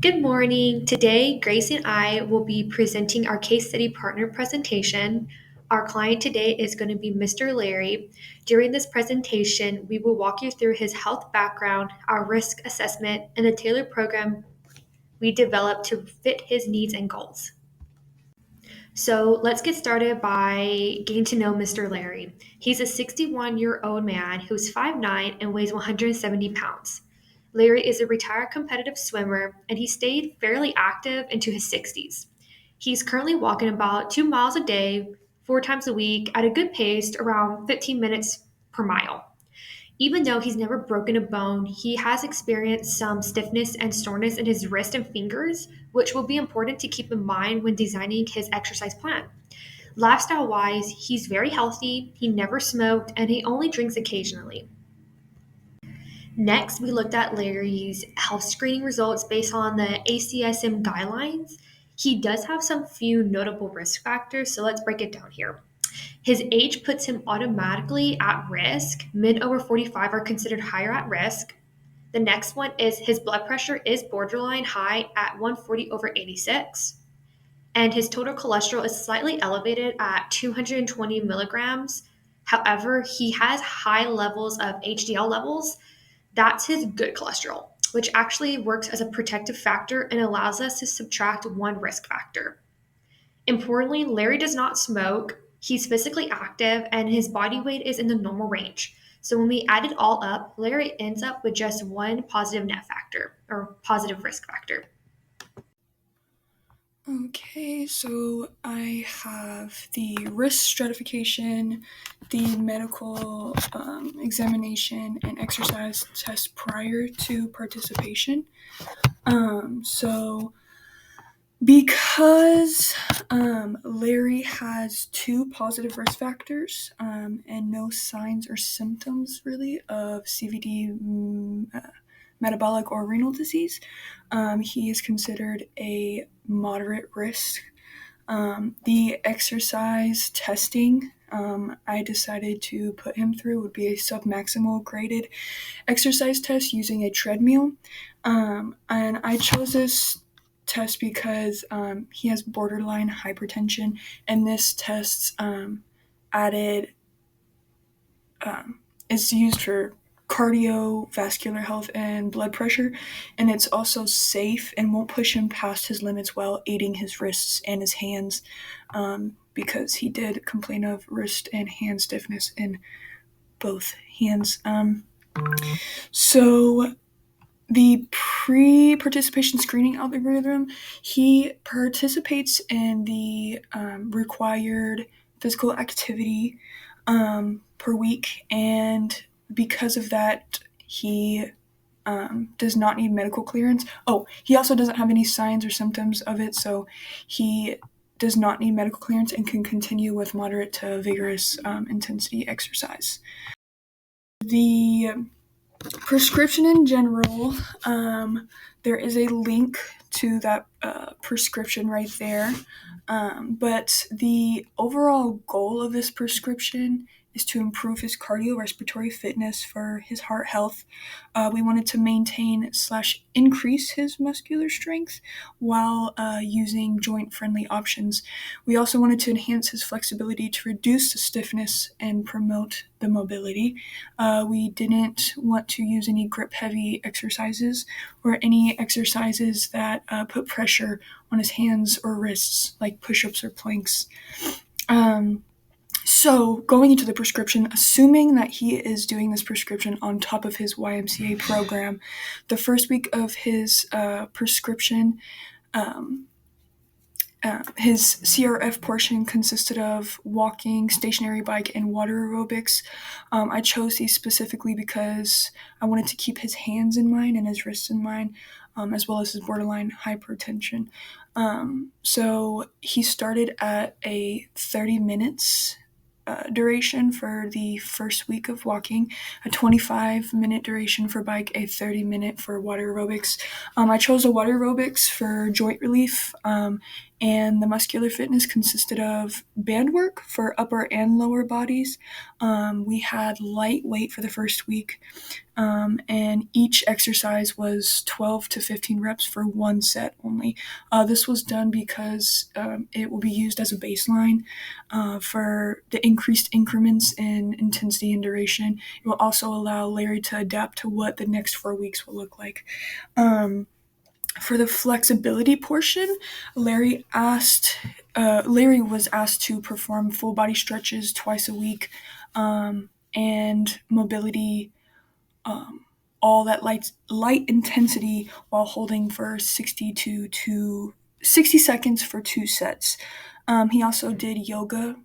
Good morning. Today, Grace and I will be presenting our case study partner presentation. Our client today is going to be Mr. Larry. During this presentation, we will walk you through his health background, our risk assessment, and the tailored program we developed to fit his needs and goals. So let's get started by getting to know Mr. Larry. He's a 61-year-old man who's 5'9" and weighs 170 pounds. Larry is a retired competitive swimmer and he stayed fairly active into his 60s. He's currently walking about 2 miles a day, 4 times a week, at a good pace, around 15 minutes per mile. Even though he's never broken a bone, he has experienced some stiffness and soreness in his wrist and fingers, which will be important to keep in mind when designing his exercise plan. Lifestyle wise, he's very healthy, he never smoked, and he only drinks occasionally. Next, we looked at Larry's health screening results based on the ACSM guidelines. He does have some few notable risk factors, so let's break it down here. His age puts him automatically at risk. Men over 45 are considered higher at risk. The next one is his blood pressure is borderline high at 140 over 86. And his total cholesterol is slightly elevated at 220 milligrams. However, he has high levels of HDL levels. That's his good cholesterol, which actually works as a protective factor and allows us to subtract one risk factor. Importantly, Larry does not smoke, he's physically active, and his body weight is in the normal range. So when we add it all up, Larry ends up with just one positive net factor or positive risk factor. Okay, so I have the risk stratification, the medical examination, and exercise test prior to participation. So because Larry has two positive risk factors and no signs or symptoms really of CVD, metabolic or renal disease, he is considered a moderate risk. The exercise testing I decided to put him through would be a submaximal graded exercise test using a treadmill. And I chose this test because he has borderline hypertension, and this test added is used for cardiovascular health and blood pressure, and it's also safe and won't push him past his limits while aiding his wrists and his hands, because he did complain of wrist and hand stiffness in both hands. So the pre-participation screening algorithm, he participates in the required physical activity per week, and because of that, he does not need medical clearance. Oh, he also doesn't have any signs or symptoms of it, so he does not need medical clearance and can continue with moderate to vigorous intensity exercise. The prescription in general, there is a link to that prescription right there, but the overall goal of this prescription is to improve his cardiorespiratory fitness for his heart health. We wanted to maintain / increase his muscular strength while using joint-friendly options. We also wanted to enhance his flexibility to reduce the stiffness and promote the mobility. We didn't want to use any grip-heavy exercises or any exercises that put pressure on his hands or wrists, like push-ups or planks. So going into the prescription, assuming that he is doing this prescription on top of his YMCA program, the first week of his prescription, his CRF portion consisted of walking, stationary bike, and water aerobics. I chose these specifically because I wanted to keep his hands in mind and his wrists in mind, as well as his borderline hypertension. So he started at a 30 minutes duration for the first week of walking, a 25-minute duration for bike, a 30-minute for water aerobics. I chose the water aerobics for joint relief And the muscular fitness consisted of band work for upper and lower bodies. We had light weight for the first week, and each exercise was 12 to 15 reps for one set only. This was done because it will be used as a baseline for the increased increments in intensity and duration. It will also allow Larry to adapt to what the next 4 weeks will look like. For the flexibility portion, Larry was asked to perform full body stretches twice a week, and mobility, um, all that light intensity while holding for 60 seconds for 2 sets. He also did yoga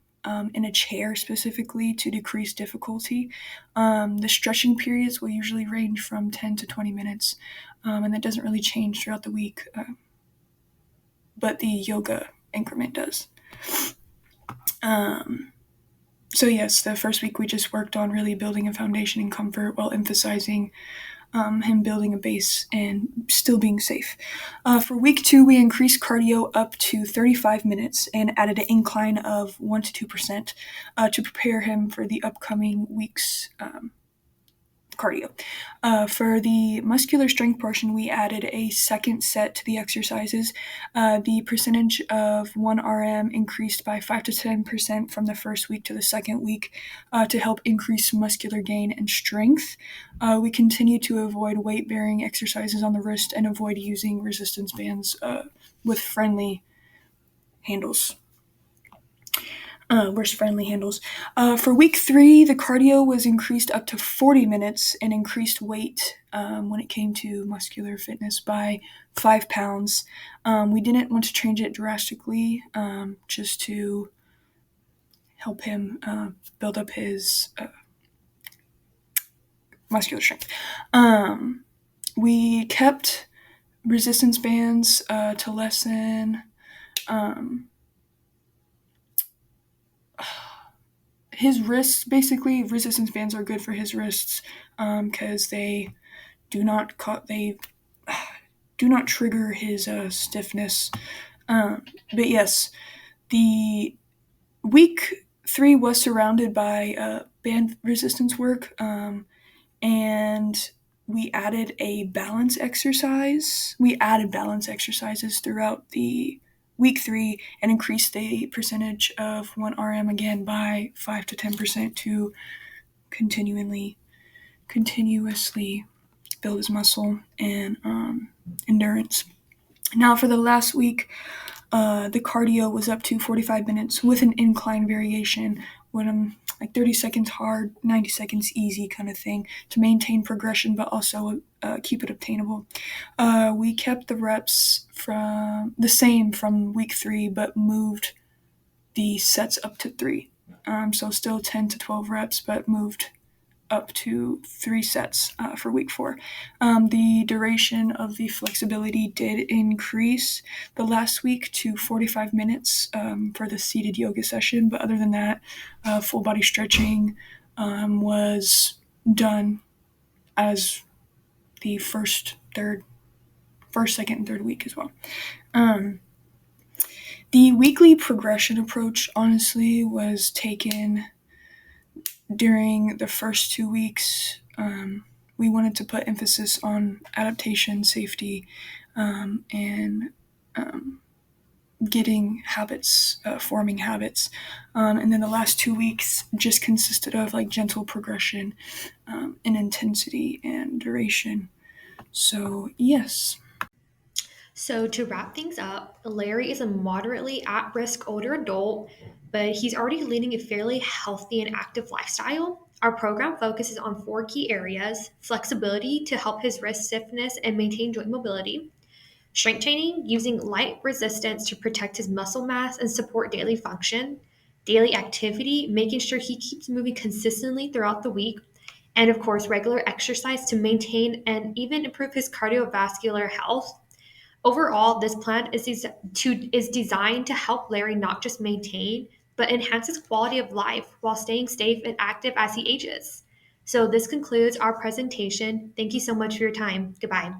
in a chair specifically to decrease difficulty. The stretching periods will usually range from 10 to 20 minutes, and that doesn't really change throughout the week, but the yoga increment does. Um, so, yes, the first week we just worked on really building a foundation and comfort while emphasizing him building a base and still being safe. For week 2, we increased cardio up to 35 minutes and added an incline of 1 to 2% to prepare him for the upcoming week's cardio. For the muscular strength portion, we added a second set to the exercises. The percentage of 1 RM increased by 5 to 10% from the first week to the second week to help increase muscular gain and strength. We continue to avoid weight bearing exercises on the wrist and avoid using resistance bands with friendly handles. Where's friendly handles? For week 3, the cardio was increased up to 40 minutes and increased weight when it came to muscular fitness by 5 pounds. We didn't want to change it drastically, just to help him build up his muscular strength. We kept resistance bands to lessen his wrists. Basically, resistance bands are good for his wrists because they do not trigger his stiffness. But yes, the week 3 was surrounded by band resistance work, and we added balance exercises throughout the week 3 and increased the percentage of 1 RM again by 5 to 10% to continuously build his muscle and endurance. Now for the last week, the cardio was up to 45 minutes with an incline variation, when I'm like 30 seconds hard, 90 seconds easy kind of thing to maintain progression, but also keep it obtainable. We kept the reps from the same from week 3, but moved the sets up to 3. So still 10 to 12 reps, but moved up to 3 sets for week 4. The duration of the flexibility did increase the last week to 45 minutes for the seated yoga session, but other than that, full body stretching was done as the first, second, and third week as well. The weekly progression approach honestly was taken during the first 2 weeks. We wanted to put emphasis on adaptation, safety, and getting habits, forming habits. And then the last 2 weeks just consisted of like gentle progression in intensity and duration. So, yes. So, to wrap things up, Larry is a moderately at risk older adult, but he's already leading a fairly healthy and active lifestyle. Our program focuses on 4 key areas: flexibility to help his wrist stiffness and maintain joint mobility, strength training using light resistance to protect his muscle mass and support daily function, daily activity, making sure he keeps moving consistently throughout the week, and of course, regular exercise to maintain and even improve his cardiovascular health. Overall, this plan is designed to help Larry not just maintain, but enhance his quality of life while staying safe and active as he ages. So, this concludes our presentation. Thank you so much for your time. Goodbye.